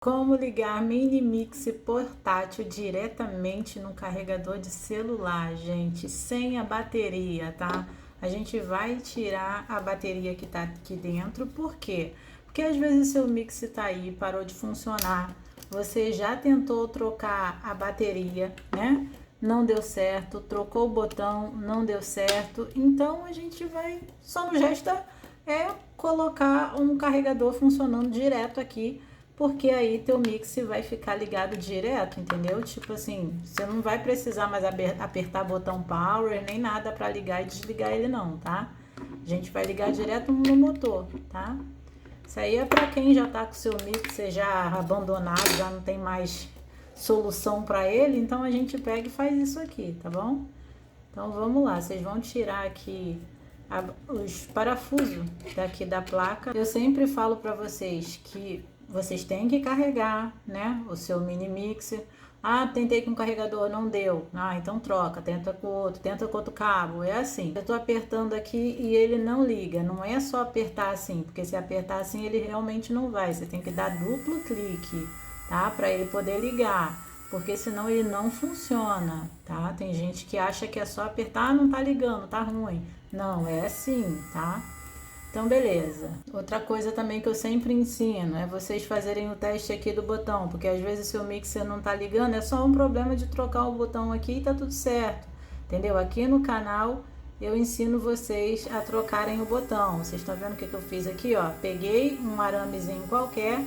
Como ligar mini mix portátil diretamente no carregador de celular, gente, sem a bateria, tá? A gente vai tirar a bateria que tá aqui dentro, por quê? Porque às vezes seu mix tá aí, parou de funcionar, você já tentou trocar a bateria, né? Não deu certo, trocou o botão, não deu certo, então a gente vai, só nos resta colocar um carregador funcionando direto aqui, porque aí teu mix vai ficar ligado direto, entendeu? Tipo assim, você não vai precisar mais apertar botão power nem nada para ligar e desligar ele não, tá? A gente vai ligar direto no motor, tá? Isso aí é para quem já tá com seu mix já abandonado, já não tem mais solução para ele, então a gente pega e faz isso aqui, tá bom? Então vamos lá, vocês vão tirar aqui os parafusos daqui da placa. Eu sempre falo para vocês que vocês têm que carregar, né, o seu mini mixer. Ah, tentei com o carregador, não deu. Ah, então troca, tenta com outro cabo. É assim. Eu tô apertando aqui e ele não liga. Não é só apertar assim, porque se apertar assim ele realmente não vai. Você tem que dar duplo clique, tá, para ele poder ligar, porque senão ele não funciona, tá? Tem gente que acha que é só apertar, não tá ligando, tá ruim. Não, é assim, tá? Então, beleza. Outra coisa também que eu sempre ensino é vocês fazerem o teste aqui do botão, porque às vezes seu mixer não tá ligando, é só um problema de trocar o botão aqui e tá tudo certo, entendeu? Aqui no canal eu ensino vocês a trocarem o botão. Vocês estão vendo o que eu fiz aqui, ó? Peguei um aramezinho qualquer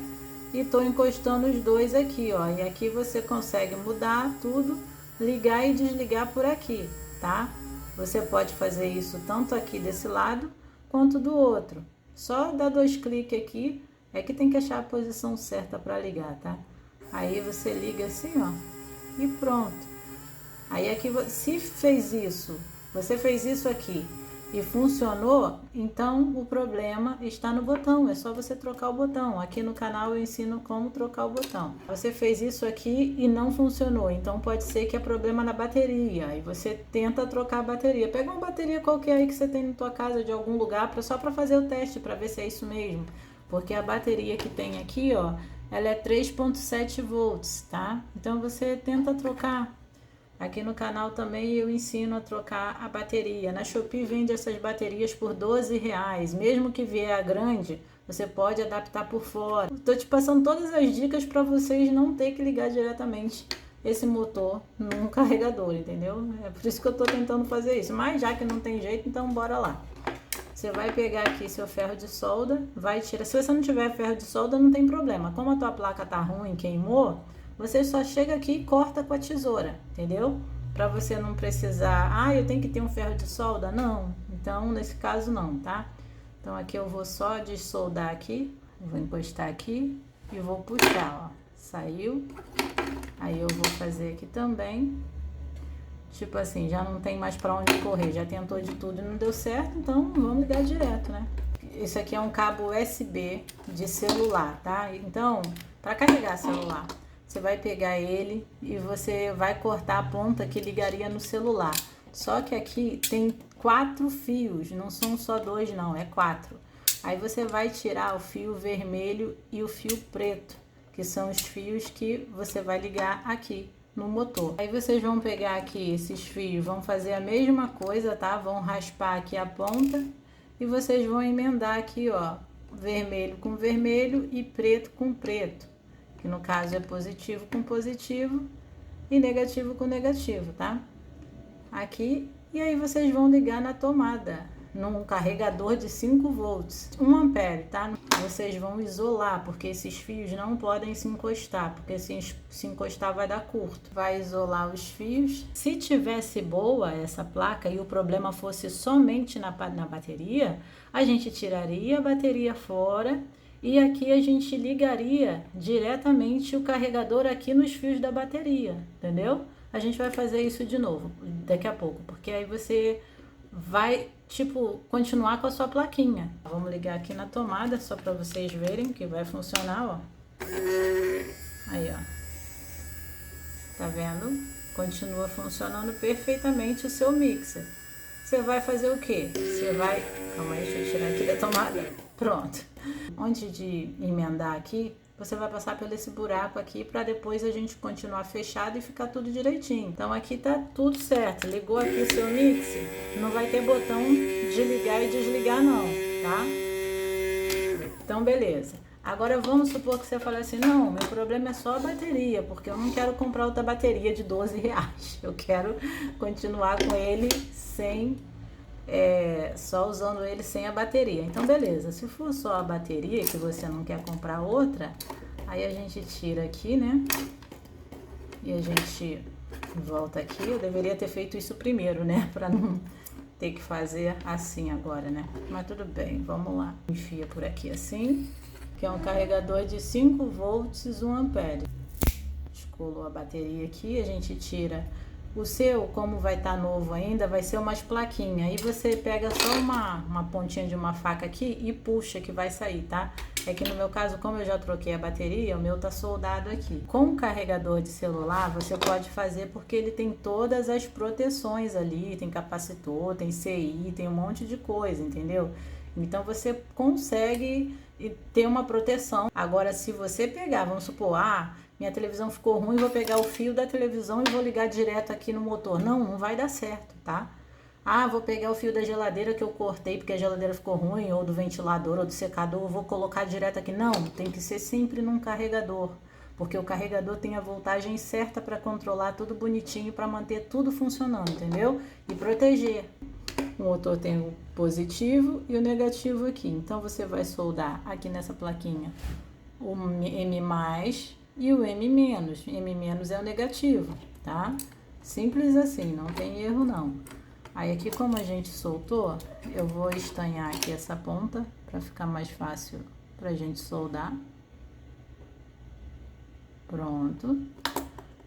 e tô encostando os dois aqui, ó. E aqui você consegue mudar tudo, ligar e desligar por aqui, tá? Você pode fazer isso tanto aqui desse lado quanto do outro. Só dar 2 cliques aqui, é que tem que achar a posição certa para ligar, tá? Aí você liga assim, ó, e pronto. Aí aqui, se fez isso, você fez isso aqui e funcionou, então o problema está no botão, é só você trocar o botão. Aqui no canal eu ensino como trocar o botão. Você fez isso aqui e não funcionou, então pode ser que é problema na bateria, e você tenta trocar a bateria. Pega uma bateria qualquer aí que você tem na tua casa, de algum lugar, só para fazer o teste, para ver se é isso mesmo. Porque a bateria que tem aqui, ó, ela é 3.7 volts, tá? Então você tenta trocar. Aqui no canal também eu ensino a trocar a bateria. Na Shopee vende essas baterias por R$12. Mesmo que vier a grande, você pode adaptar por fora. Estou te passando todas as dicas para vocês não ter que ligar diretamente esse motor num carregador, entendeu? É por isso que eu estou tentando fazer isso. Mas já que não tem jeito, então bora lá. Você vai pegar aqui seu ferro de solda, vai tirar. Se você não tiver ferro de solda, não tem problema. Como a tua placa tá ruim, queimou, você só chega aqui e corta com a tesoura, entendeu? Para você não precisar, eu tenho que ter um ferro de solda? Não, então nesse caso não, tá? Então aqui eu vou só dessoldar aqui, vou encostar aqui e vou puxar, ó. Saiu. Aí eu vou fazer aqui também. Tipo assim, já não tem mais para onde correr, já tentou de tudo e não deu certo, então vamos ligar direto, né? Isso aqui é um cabo USB de celular, tá? Então, para carregar celular, você vai pegar ele e você vai cortar a ponta que ligaria no celular. Só que aqui tem 4 fios, não são só 2 não, é 4. Aí você vai tirar o fio vermelho e o fio preto, que são os fios que você vai ligar aqui no motor. Aí vocês vão pegar aqui esses fios, vão fazer a mesma coisa, tá? Vão raspar aqui a ponta e vocês vão emendar aqui, ó, vermelho com vermelho e preto com preto, que no caso é positivo com positivo e negativo com negativo, tá? Aqui, e aí vocês vão ligar na tomada, num carregador de 5 volts, 1 ampere, tá? Vocês vão isolar, porque esses fios não podem se encostar, porque se encostar vai dar curto. Vai isolar os fios. Se tivesse boa essa placa e o problema fosse somente na bateria, a gente tiraria a bateria fora e aqui a gente ligaria diretamente o carregador aqui nos fios da bateria, entendeu? A gente vai fazer isso de novo daqui a pouco, porque aí você vai, tipo, continuar com a sua plaquinha. Vamos ligar aqui na tomada, só para vocês verem que vai funcionar, ó. Aí, ó. Tá vendo? Continua funcionando perfeitamente o seu mixer. Você vai fazer o quê? Você vai... Calma aí, deixa eu tirar aqui da tomada. Pronto. Antes de emendar aqui, você vai passar por esse buraco aqui para depois a gente continuar fechado e ficar tudo direitinho. Então aqui tá tudo certo. Ligou aqui o seu mix, não vai ter botão de ligar e desligar não, tá? Então beleza. Agora vamos supor que você fale assim, não, meu problema é só a bateria, porque eu não quero comprar outra bateria de 12 reais. Eu quero continuar com ele sem... só usando ele sem a bateria. Então beleza, se for só a bateria que você não quer comprar outra, aí a gente tira aqui, né? E a gente volta aqui. Eu deveria ter feito isso primeiro, né? Pra não ter que fazer assim agora, né? Mas tudo bem, vamos lá. Enfia por aqui assim, que é um carregador de 5 volts e 1 ampere. Descolou a bateria aqui, a gente tira. O seu, como vai estar novo ainda, vai ser umas plaquinhas. Aí você pega só uma pontinha de uma faca aqui e puxa que vai sair, tá? É que no meu caso, como eu já troquei a bateria, o meu tá soldado aqui. Com o carregador de celular, você pode fazer porque ele tem todas as proteções ali. Tem capacitor, tem CI, tem um monte de coisa, entendeu? Então você consegue ter uma proteção. Agora, se você pegar, vamos supor, minha televisão ficou ruim, vou pegar o fio da televisão e vou ligar direto aqui no motor. Não vai dar certo, tá? Vou pegar o fio da geladeira que eu cortei porque a geladeira ficou ruim, ou do ventilador, ou do secador, vou colocar direto aqui. Não, tem que ser sempre num carregador, porque o carregador tem a voltagem certa para controlar tudo bonitinho, para manter tudo funcionando, entendeu? E proteger. O motor tem o positivo e o negativo aqui. Então, você vai soldar aqui nessa plaquinha o M+, e o M-. M- é o negativo, tá? Simples assim, não tem erro não. Aí aqui, como a gente soltou, eu vou estanhar aqui essa ponta para ficar mais fácil pra gente soldar. Pronto.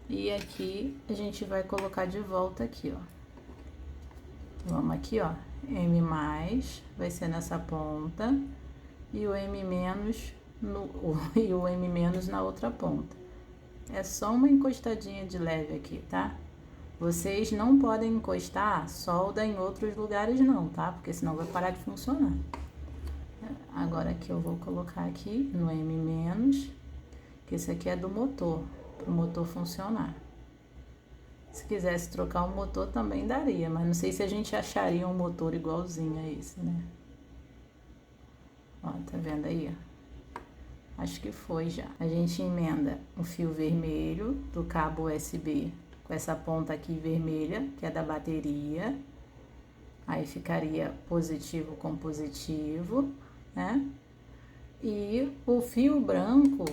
E aqui a gente vai colocar de volta aqui, ó. Vamos aqui, ó. M+, vai ser nessa ponta e o M- e o M- na outra ponta. É só uma encostadinha de leve aqui, tá? Vocês não podem encostar solda em outros lugares não, tá? Porque senão vai parar de funcionar. Agora aqui eu vou colocar aqui no M-, que esse aqui é do motor, para o motor funcionar. Se quisesse trocar o motor também daria, mas não sei se a gente acharia um motor igualzinho a esse, né? Ó, tá vendo aí, ó? Acho que foi já. A gente emenda um fio vermelho do cabo USB com essa ponta aqui vermelha, que é da bateria. Aí ficaria positivo com positivo, né? E o fio branco,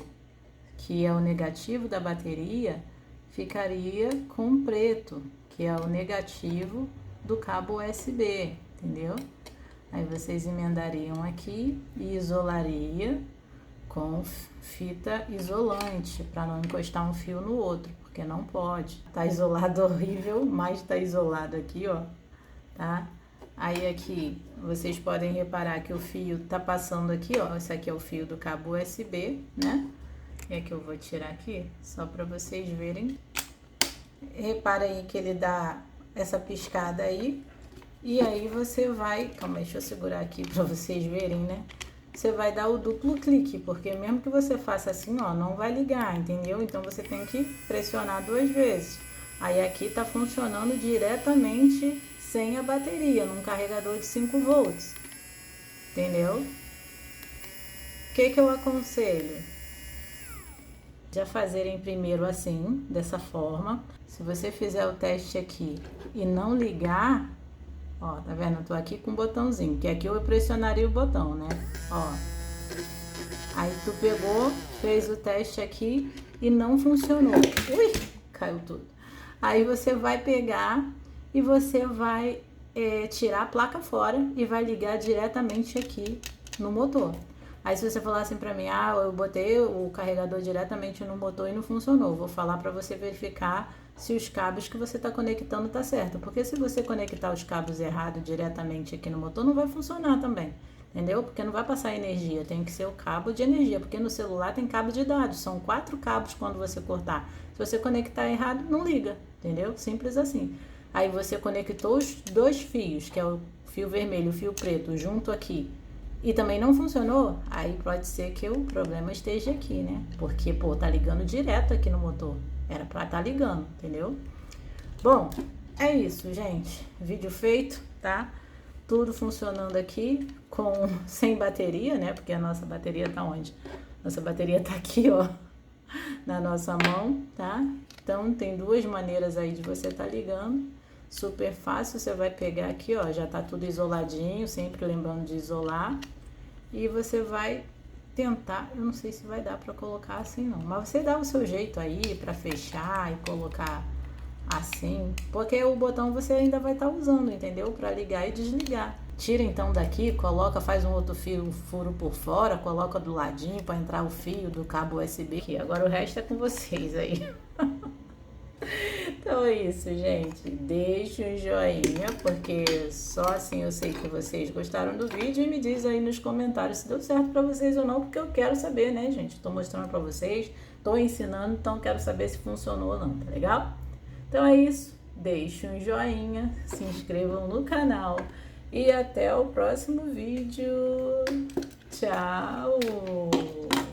que é o negativo da bateria, ficaria com preto, que é o negativo do cabo USB, entendeu? Aí vocês emendariam aqui e isolaria com fita isolante, para não encostar um fio no outro, porque não pode. Tá isolado horrível, mas tá isolado aqui, ó, tá? Aí aqui, vocês podem reparar que o fio tá passando aqui, ó, esse aqui é o fio do cabo USB, né? E aqui eu vou tirar aqui, só para vocês verem. Repara aí que ele dá essa piscada aí, e aí você vai... Calma, deixa eu segurar aqui para vocês verem, né? Você vai dar o duplo clique, porque mesmo que você faça assim, ó, não vai ligar, entendeu? Então, você tem que pressionar 2 vezes. Aí, aqui tá funcionando diretamente sem a bateria, num carregador de 5 volts, entendeu? O que eu aconselho? Já fazerem primeiro assim, dessa forma. Se você fizer o teste aqui e não ligar... Ó, tá vendo? Eu tô aqui com o botãozinho, que aqui eu pressionaria o botão, né? Ó. Aí tu pegou, fez o teste aqui e não funcionou. Ui, caiu tudo. Aí você vai pegar e você vai tirar a placa fora e vai ligar diretamente aqui no motor. Aí se você falar assim pra mim, eu botei o carregador diretamente no motor e não funcionou, vou falar pra você verificar se os cabos que você está conectando tá certo, porque se você conectar os cabos errado diretamente aqui no motor, não vai funcionar também, entendeu? Porque não vai passar energia, tem que ser o cabo de energia, porque no celular tem cabo de dados, são 4 cabos quando você cortar. Se você conectar errado, não liga, entendeu? Simples assim. Aí você conectou os 2 fios, que é o fio vermelho e o fio preto, junto aqui, e também não funcionou, aí pode ser que o problema esteja aqui, né? Porque, pô, tá ligando direto aqui no motor. Era pra tá ligando, entendeu? Bom, é isso, gente. Vídeo feito, tá? Tudo funcionando aqui sem bateria, né? Porque a nossa bateria tá onde? Nossa bateria tá aqui, ó, na nossa mão, tá? Então tem duas maneiras aí de você tá ligando. Super fácil, você vai pegar aqui, ó, já tá tudo isoladinho, sempre lembrando de isolar. E você vai tentar, eu não sei se vai dar pra colocar assim não, mas você dá o seu jeito aí pra fechar e colocar assim, porque o botão você ainda vai estar usando, entendeu? Pra ligar e desligar. Tira então daqui, coloca, faz um outro furo por fora, coloca do ladinho pra entrar o fio do cabo USB aqui. Agora o resto é com vocês aí. Então é isso, gente. Deixa um joinha, porque só assim eu sei que vocês gostaram do vídeo. E me diz aí nos comentários se deu certo pra vocês ou não, porque eu quero saber, né, gente? Tô mostrando pra vocês, tô ensinando, então quero saber se funcionou ou não, tá legal? Então é isso. Deixa um joinha, se inscrevam no canal e até o próximo vídeo. Tchau!